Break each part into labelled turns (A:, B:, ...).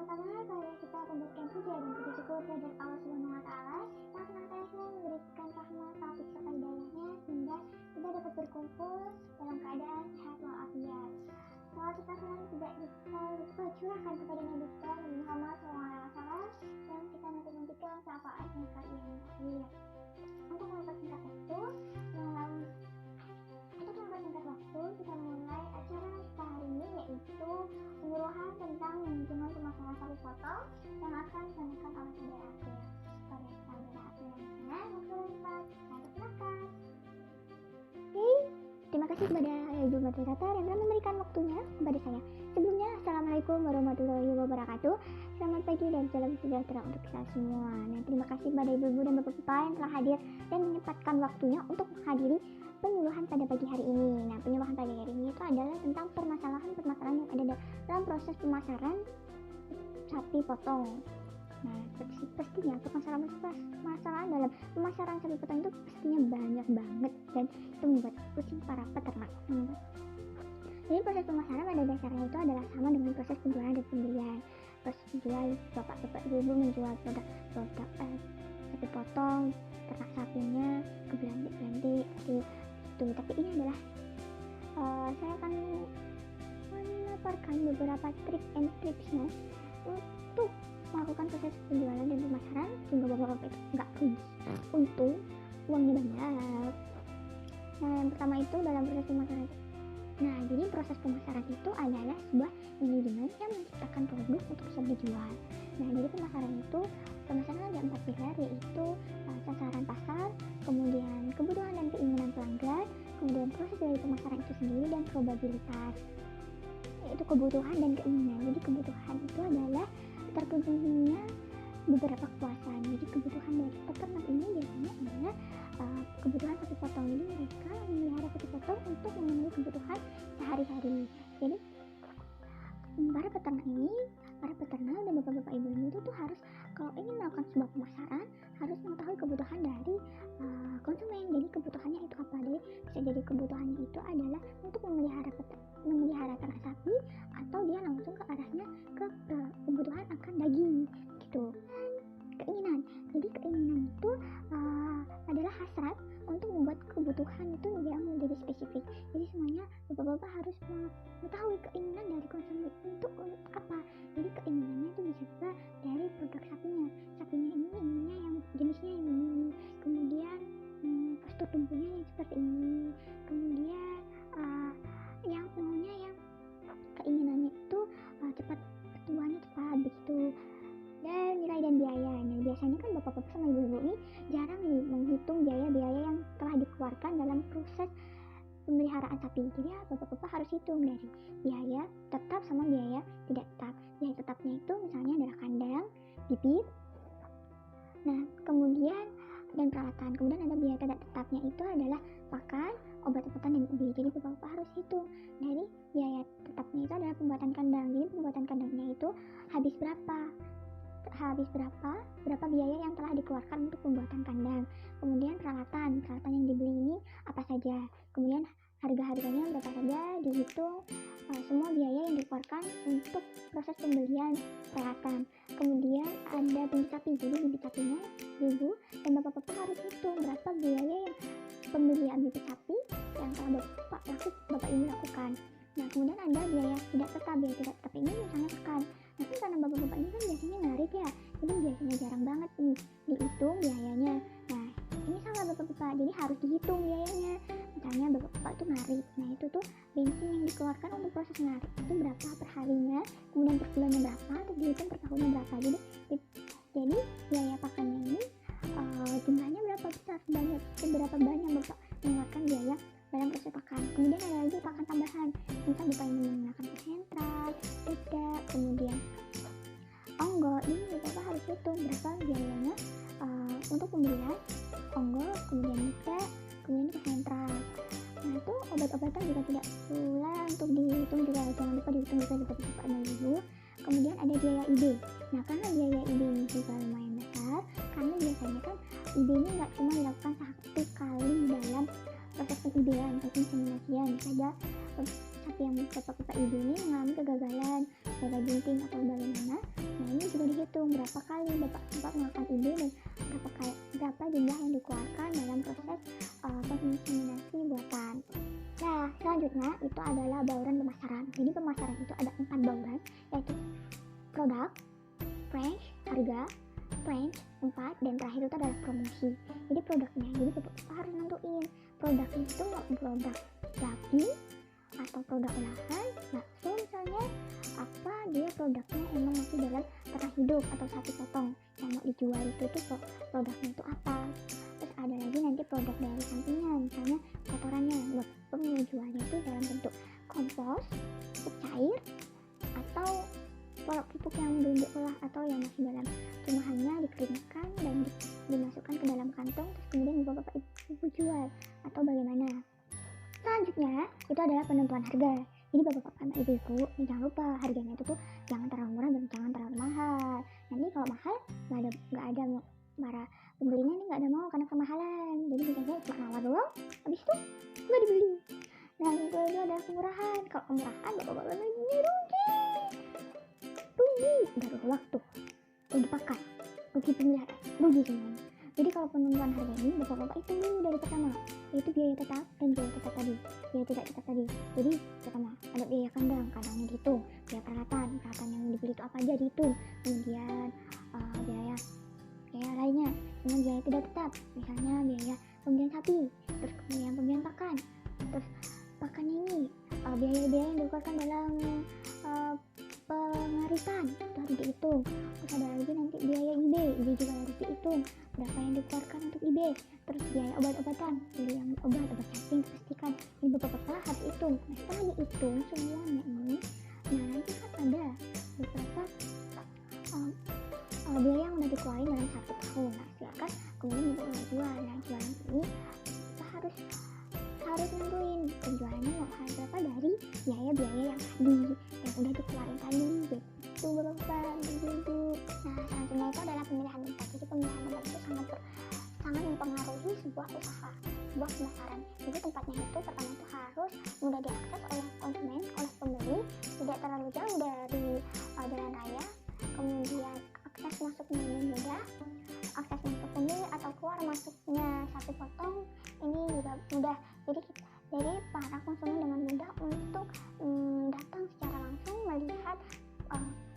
A: Pertama-tama marilah kita panjatkan puja dan puji syukur terhadap Allah Subhanahu wa taala yang senantiasa memberikan rahmat, taufik serta hidayahnya sehingga kita dapat berkumpul dalam keadaan sehat walafiat. Salawat serta salam tidak kita lupa curahkan kepada Nabi kita Nabi Muhammad SAW yang kita nanti-nantikan syafaatnya kali yang akhir. Untuk mempersingkat waktu, kita mulai acara kita hari ini, yaitu penyuluhan tentang manajemen pemasaran sapi potong yang akan disampaikan oleh saudara April. Pada saudara April yang mana, saya persilakan. Oke, terima kasih kepada Ibu Moderator yang telah memberikan waktunya kepada saya. Sebelumnya, Assalamualaikum warahmatullahi wabarakatuh. Selamat pagi dan salam sejahtera untuk kita semua. Nah, terima kasih kepada ibu-ibu dan bapak-bapak yang telah hadir dan menyempatkan waktunya untuk menghadiri penyuluhan pada pagi hari ini. Nah, penyuluhan pada hari ini itu adalah tentang permasalahan-permasalahan yang ada dalam proses pemasaran sapi potong. Nah, pastinya permasalahan dalam pemasaran sapi potong itu pastinya banyak banget dan itu membuat pusing para peternak. Jadi proses pemasaran pada dasarnya itu adalah sama dengan proses penjualan dan pembelian. Proses penjualan, bapak-bapak ibu menjual produk sapi potong, ternak sapinya ke belantik itu. Tapi ini adalah saya akan memaparkan beberapa trik and tripsnya untuk melakukan proses penjualan dan pemasaran sehingga bapak-bapak itu nggak rugi, untung uangnya banyak. Nah, yang pertama itu dalam proses pemasaran. Nah, jadi proses pemasaran itu adalah sebuah manajemen yang menciptakan produk untuk bisa dijual. Nah, jadi pemasaran ada 4 pilar, yaitu sasaran pasar, kemudian kebutuhan dan keinginan pelanggan, kemudian proses dari pemasaran itu sendiri, dan probabilitas. Yaitu kebutuhan dan keinginan. Jadi kebutuhan itu adalah terpenuhinya beberapa kepuasan. Jadi kebutuhan dari peternak ini biasanya adalah kebutuhan sapi potong. Jadi mereka memelihara sapi potong untuk memenuhi kebutuhan sehari-hari. Jadi para peternak dan bapak-bapak ibu-ibu itu tuh harus, kalau ingin melakukan sebuah pemasaran, harus mengetahui kebutuhan dari konsumen. Jadi kebutuhannya itu apa? Jadi bisa jadi kebutuhannya itu adalah untuk memelihara ternak sapi, atau dia langsung ke arahnya ke kebutuhan akan daging gitu. Keinginan, jadi keinginan itu adalah hasrat untuk membuat kebutuhan itu yang menjadi spesifik. Jadi semuanya bapak-bapak harus mengetahui keinginan dari konsumen untuk apa. Jadi keinginannya itu bisa juga dari produk sapinya ini inginnya yang jenisnya yang ini, kemudian postur tubuhnya yang seperti ini, kemudian yang maunya yang keinginannya itu cepat pertumbuhannya cepat begitu. Dan nilai dan biaya. Nah, biasanya kan bapak-bapak sama ibu-ibu ini jarang menghitung biaya-biaya yang telah dikeluarkan dalam proses pemeliharaan sapi. Jadi bapak-bapak harus hitung dari biaya tetap sama biaya tidak tetap. Biaya tetapnya itu misalnya adalah kandang, bibit, nah kemudian dan peralatan. Kemudian ada biaya tidak tetapnya itu adalah pakan, obat-obatan, dan ubi. Jadi bapak-bapak harus hitung dari biaya tetapnya itu adalah pembuatan kandang. Jadi pembuatan kandangnya itu habis berapa biaya yang telah dikeluarkan untuk pembuatan kandang. Kemudian peralatan yang dibeli ini apa saja, kemudian harga-harganya berapa saja, dihitung semua biaya yang dikeluarkan untuk proses pembelian peralatan. Kemudian ada bibit sapi. Jadi bibit sapinya ibu dan bapak-bapak harus hitung berapa biaya yang pembelian bibit sapi yang telah bapak ibu lakukan. Nah, kemudian ada biaya tidak tetap. Biaya tidak tetap ini misalnya pakan. Nah, kan karena bapak-bapak ini kan biasanya ngarit ya, jadi biasanya jarang banget nih dihitung biayanya. Nah, ini sama bapak-bapak, jadi harus dihitung biayanya. Misalnya bapak-bapak itu ngarit, nah itu tuh bensin yang dikeluarkan untuk proses ngarit itu berapa per harinya, kemudian per bulannya berapa, terus dihitung per tahunnya berapa. Jadi biaya pakannya ini jumlahnya berapa besar, seberapa banyak bapak mengeluarkan biaya dalam proses pakan. Kemudian ada lagi pakan tambahan, misal bapak ingin menggunakan sentral, tidak, kemudian onggo. Ini bapak harus hitung berapa biayanya untuk pembelian onggo, kemudian juga kemudian ke sentral. Nah, itu obat-obatan juga tidak pula untuk dihitung, juga jangan lupa dihitung juga bapak dan ibu. Kemudian ada biaya IB. Nah, karena biaya IB ini juga lumayan besar, karena biasanya kan IB ini nggak cuma dilakukan satu kali dalam proses IB-an atau inseminasian. Saja sapi yang bapak-bapak ibu ini mengalami kegagalan, gagal bunting atau bagaimana. Nah, dihitung berapa kali bapak sempat melakukan IB dan berapa jumlah yang dikeluarkan dalam proses penginseminasi buatan. Nah, selanjutnya itu adalah bauran pemasaran. Jadi pemasaran itu ada 4 bauran, yaitu produk, range, harga, range, tempat, dan terakhir itu adalah promosi. Jadi produknya, jadi bapak harus nentuin produknya itu mau produk daging atau produk olahan, bakso misalnya, apa dia produknya emang masih dalam tengah hidup atau sapi potong yang mau dijual itu tuh produknya itu apa. Terus ada lagi nanti produk dari sampingan, misalnya kotorannya, bapak mau jualnya itu dalam bentuk kompos, pupuk cair, atau pupuk yang belum diolah atau yang masih dalam rumahannya dikeringkan dan dimasukkan ke dalam kantong terus kemudian bapak ibu jual atau bagaimana. Selanjutnya itu adalah penentuan harga. Jadi bapak sama ibu-ibu jangan lupa harganya itu tuh jangan terlalu murah dan jangan terlalu mahal. Nanti kalau mahal nggak ada para pembelinya ini nggak ada mau karena kemahalan. Jadi biasanya cuma nawar doang, habis itu nggak dibeli. Nah itu adalah kemurahan. Kalau kemurahan bapak-bapak ini rugi dari waktu, rugi pakan, rugi pemeliharaan, rugi semuanya. Jadi kalau penentuan harga ini bapak-bapak hitung dulu dari pertama, yaitu biaya tetap dan biaya tetap tadi, biaya tidak tetap tadi. Jadi pertama ada biaya kandangnya dihitung, biaya peralatan yang dibeli itu apa aja dihitung, kemudian biaya lainnya, dengan biaya tidak tetap, misalnya biaya pembelian sapi, terus kemudian pembelian pakan, terus pakannya ini biaya-biaya yang dikeluarkan dalam pengarisan itu harus dihitung. Terus ada lagi nanti biaya IB juga harus dihitung, berapa yang dikeluarkan untuk IB. Terus biaya obat-obatan, beli yang obat cacing pastikan ini bapak-bapak harus hitung. Nah setelah dihitung semuanya ini, nah nanti kan ada beberapa biaya yang udah dikeluarin dalam 1 tahun. Nah silakan kemudian bapak jual. Nah jualan ini kita harus nentuin penjualannya mau harga berapa dari biaya-biaya yang tadi yang udah dikeluarin tadi gitu bapak ibu. Nah selanjutnya itu adalah pemilihan tempat. Jadi pemilihan tempat itu sangat mempengaruhi sebuah usaha, sebuah pemasaran. Jadi tempatnya itu pertama itu harus mudah diakses oleh konsumen, oleh pembeli, tidak terlalu jauh dari jalan raya, kemudian akses masuknya mudah, akses masuk pembeli atau keluar masuknya sapi potong ini juga mudah. Jadi para konsumen dengan mudah untuk datang secara langsung melihat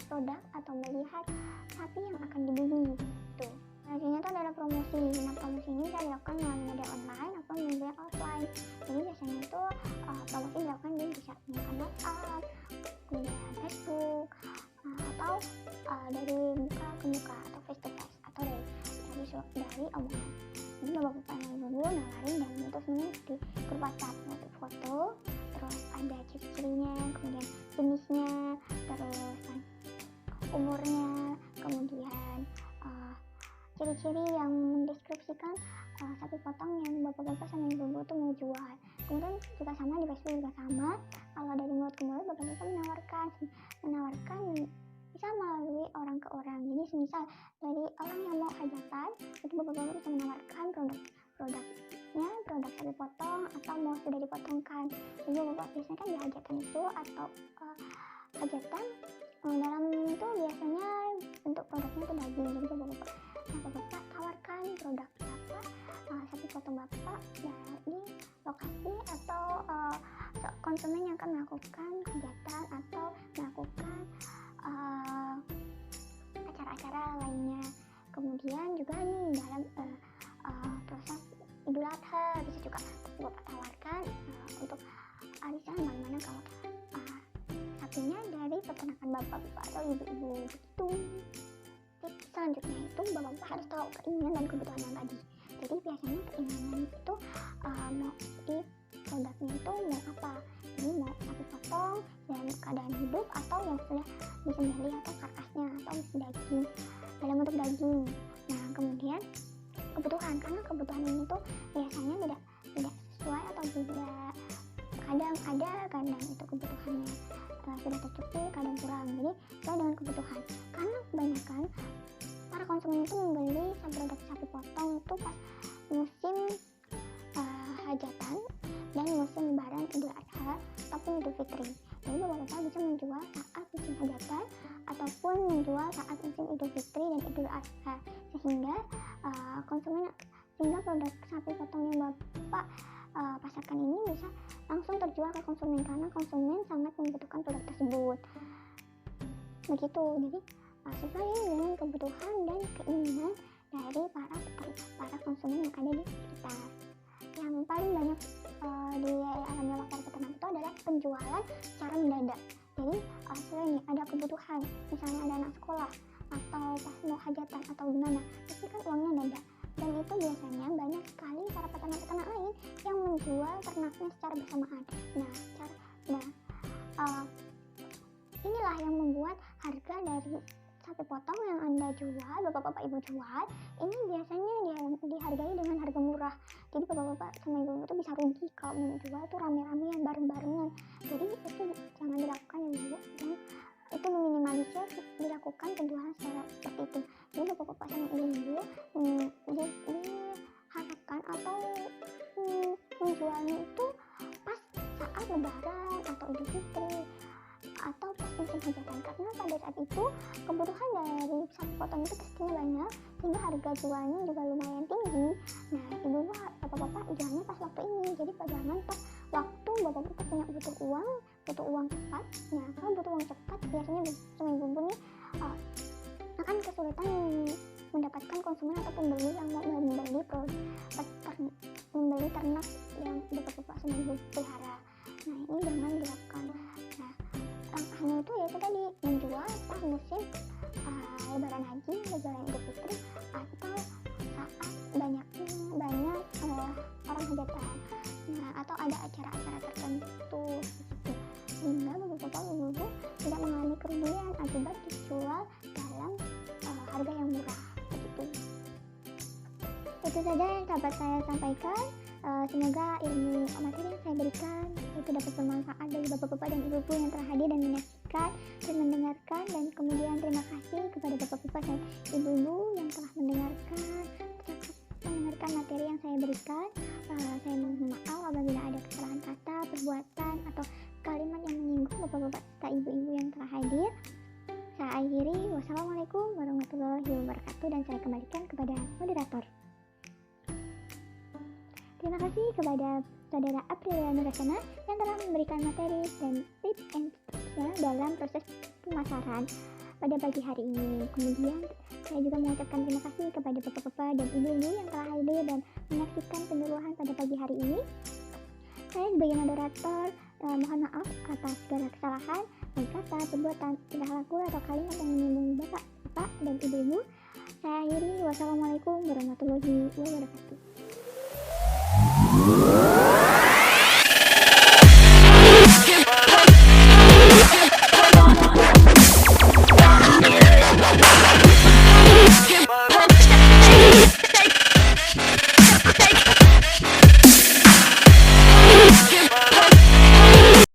A: produk atau melihat sapi yang akan dibeli gitu. Selanjutnya itu adalah promosi. Nah promosi ini bisa dilakukan melalui media online atau media offline. Jadi biasanya itu promosi dilakukan bisa menggunakan WhatsApp, kemudian Facebook, atau dari muka ke muka atau face to face atau dari omongan. Jadi bapak-bapak yang ibu nawarin dan terus ini di grup WhatsApp untuk foto, terus ada ciri-cirinya, kemudian jenisnya, terus umurnya, kemudian ciri-ciri yang mendeskripsikan sapi potong yang bapak-bapak sama ibu-ibu tuh mau jual. Kemudian juga sama di Facebook juga sama, kalau dari mulut ke mulut bapak-bapak menawarkan bisa melalui orang ke orang. Jadi semisal dari orang yang mau hajatan itu bapak-bapak bisa menawarkan produknya, produk sapi potong atau mau sudah dipotongkan. Jadi bapak biasanya kan di hajatan itu atau hajatan dalam itu biasanya bentuk produknya itu daging. Jadi bapak-bapak tawarkan produk sapi potong bapak dari lokasi atau konsumen yang akan melakukan hajatan atau melakukan acara-acara lainnya. Kemudian juga nih dalam proses Idul Adha bisa juga bapak tawarkan untuk arisan mana-mana kalau sapinya dari peternakan bapak-bapak atau ibu-ibu begitu. Tips selanjutnya itu bapak-bapak harus tahu keinginan dan kebutuhan yang tadi. Jadi biasanya keinginan itu mau di produknya itu mau apa. Jadi mau sapi potong dalam keadaan hidup atau yang sudah disembelih atau karkasnya atau masih daging dalam bentuk daging. Nah kemudian kebutuhan, karena kebutuhan ini tuh biasanya tidak sesuai atau tidak, kadang ada, kadang itu kebutuhannya sudah tercukupi, kadang kurang. Jadi sesuai dengan kebutuhan, karena kebanyakan para konsumen itu membeli produk sapi potong itu pas musim hajatan dan musim lebaran Idul Adha ataupun Idul Fitri. Jadi bapak-bapak bisa menjual saat musim hajatan ataupun menjual saat musim Idul Fitri dan Idul Adha, sehingga produk sapi potong yang Bapak pasarkan ini bisa langsung terjual ke konsumen karena konsumen sangat membutuhkan produk tersebut. Begitu, jadi sesuai dengan kebutuhan dan keinginan dari para konsumen yang ada di sekitar. Yang paling banyak dialami oleh para peternak itu adalah penjualan secara mendadak. Jadi sesuai nih, ada kebutuhan, misalnya ada anak sekolah atau pas mau hajatan atau gimana, pasti kan uangnya mendadak. Dan itu biasanya banyak sekali para peternak-peternak lain yang menjual ternaknya secara bersamaan. Inilah yang membuat harga dari sapi potong yang Anda jual, bapak-bapak ibu jual, ini biasanya dihargai dengan harga murah. Jadi bapak-bapak sama ibu itu bisa rugi kalau menjual tuh rame-ramean, bareng-barengan. Jadi itu jangan dilakukan ya ibu, dan itu meminimalisir dilakukan penjualan secara seperti itu. Jadi bapak-bapak sama ibu diharapkan atau menjualnya itu pas saat lebaran atau Idul Fitri atau pas musim hajatan, karena pada saat itu kebutuhan dari sapi potong itu pastinya banyak sehingga harga jualnya juga lumayan tinggi. Nah, ibu bapak-bapak jualnya pas waktu ini, jadi jangan pas waktu bapak-bapak punya butuh uang cepat. Nah, kalau butuh uang cepat biasanya sama ibu-ibu nih akan kesulitan mendapatkan konsumen atau pembeli yang mau membeli ternak yang bapak-bapak sama ibu pelihara. Nah, ini jangan dilakukan. Nah, langkahnya itu yaitu tadi menjual pas musim lebaran haji, lebaran Idul Fitri, atau saat banyak orang hajatan. Nah, atau ada acara-acara tertentu gitu. Sehingga bapak-bapak ibu tidak mengalami kerugian akibat dijual dalam harga yang murah begitu. Itu saja yang dapat saya sampaikan. Semoga ilmu materi yang saya berikan itu dapat bermanfaat bagi bapak-bapak dan ibu-ibu yang telah hadir dan menyaksikan dan mendengarkan. Dan kemudian terima kasih kepada bapak-bapak dan ibu-ibu yang telah mendengarkan materi yang saya berikan. Saya mohon maaf apabila ada kesalahan kata, perbuatan, atau kalimat yang menyinggung bapak-bapak serta ibu-ibu yang telah hadir. Saya akhiri, wassalamualaikum warahmatullahi wabarakatuh, dan saya kembalikan kepada moderator. Terima kasih kepada Saudara Aprilia Nurasana yang telah memberikan materi dan tips and triknya dalam proses pemasaran pada pagi hari ini. Kemudian saya juga mengucapkan terima kasih kepada bapak-bapak dan ibu-ibu yang telah hadir dan menyaksikan penyuluhan pada pagi hari ini. Saya sebagai moderator mohon maaf atas segala kesalahan, baik kata, perbuatan, tingkah laku, atau kalimat yang menyinggung bapak dan ibu-ibu. Saya akhiri, wassalamualaikum warahmatullahi wabarakatuh.